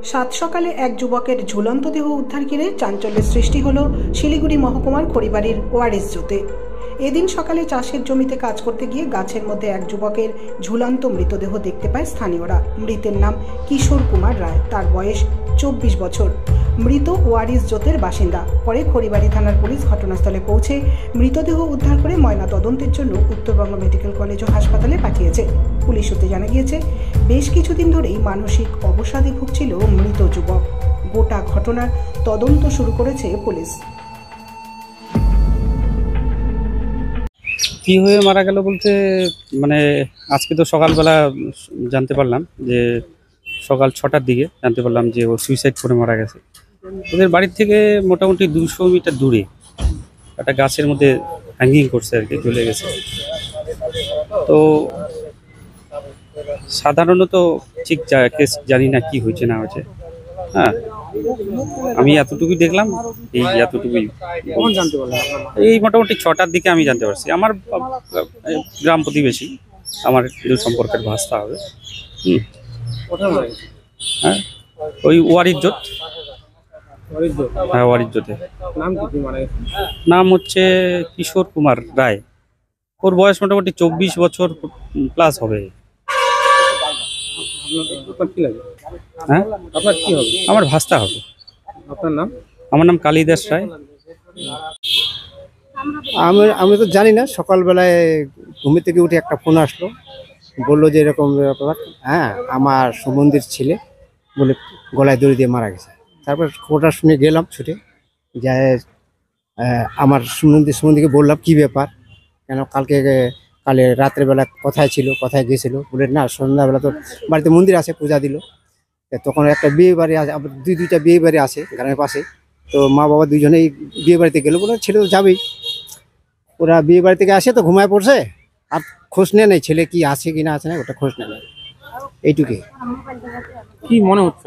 সাত সকালে এক যুবকের ঝুলন্ত দেহ উদ্ধার ঘিরে চাঞ্চল্যের সৃষ্টি হলো শিলিগুড়ি মহকুমার খড়িবাড়ির ওয়ারিস জোতে। এদিন সকালে চাষের জমিতে কাজ করতে গিয়ে গাছের মধ্যে এক যুবকের ঝুলন্ত মৃতদেহ দেখতে পায় স্থানীয়রা। মৃতের নাম কিশোর কুমার রায়, তার বয়স 24 বছর। মৃত ওয়ারিস জোতের বাসিন্দা। পরে খড়িবাড়ি থানার পুলিশ ঘটনাস্থলে পৌঁছে মৃতদেহ উদ্ধার করে ময়না তদন্তের জন্য উত্তরবঙ্গ মেডিকেল কলেজ ও হাসপাতালে পাঠিয়েছে। পুলিশ সূত্রে জানা গিয়েছে, বেশ কিছুদিন ধরেই মানসিক অবসাদে ভুগছিল মৃত যুবক। গোটা ঘটনার তদন্ত শুরু করেছে পুলিশ। কি হয়ে মারা গেল বলতে মানে আজকে তো সকালবেলা জানতে পারলাম যে সকাল 6টার দিকে জানতে পারলাম যে ও সুইসাইড করে মারা গেছে। ওদের বাড়ির থেকে মোটামুটি 200 মিটার দূরে একটা গাছের মধ্যে হ্যাঙ্গিং করছে আর কি, ঝুলে গেছে। তো সাধারণত ঠিক কেস জানি না কি হয়েছে না হয়েছে। হ্যাঁ, আমি এতটুকুই দেখলাম, এই এতটুকুই এই মোটামুটি 6টার দিকে আমি জানতে পারছি। আমার গ্রাম প্রতিবেশী, আমার সম্পর্কের ভাস্তা হবে। হ্যাঁ, ওই ওয়ারিস জোত। হ্যাঁ, ওয়ারিস জোতে। নাম হচ্ছে কিশোর কুমার রায়। ওর বয়স মোটামুটি 24 বছর প্লাস হবে। হ্যাঁ, আপনার কি হবে? আমার ভাস্তা হবে। আপনার নাম? আমার নাম কালিদাস রায়। আমি তো জানি না। সকালবেলায় ঘুমে থেকে উঠে একটা ফোন আসলো, বললো যে এরকম ব্যাপার। হ্যাঁ, আমার সম্বন্ধীর ছেলে বলে গলায় দড়ি দিয়ে মারা গেছে। তারপর খবরটা শুনে গেলাম ছুটে, যে আমার সম্বন্ধীকে বললাম কি ব্যাপার, কেন কালে রাত্রেবেলা কোথায় ছিল, কোথায় গেছিল। বলে না, সন্ধ্যাবেলা তো বাড়িতে মন্দির আছে, পূজা দিল। তখন একটা বিয়ে বাড়ি আছে, আবার দুইটা বিয়ে বাড়ি আছে গ্রামের পাশে। তো মা বাবা দুজনেই বিয়ে বাড়িতে গেলো, বলে ছেলে তো যাবেই। ওরা বিয়ে বাড়ি থেকে আসে তো ঘুমায় পড়ছে, আর খোঁজ নেয় নাই ছেলে কি আছে কি না আছে না, ওটা খোঁজ নেয় নাই। এইটুকুই। কি মনে হচ্ছে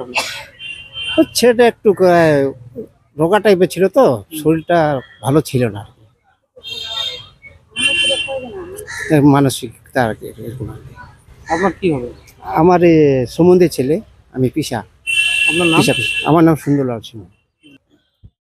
ছেলেটা একটু রোগা টাইপের ছিল, তো শরীরটা ভালো ছিল না, মানসিক তার এরকম। আপনার কি হবে? আমার সম্বন্ধে ছেলে, আমি পিসা। আপনার নাম? আমার নাম সুন্দরলাল সিংহ।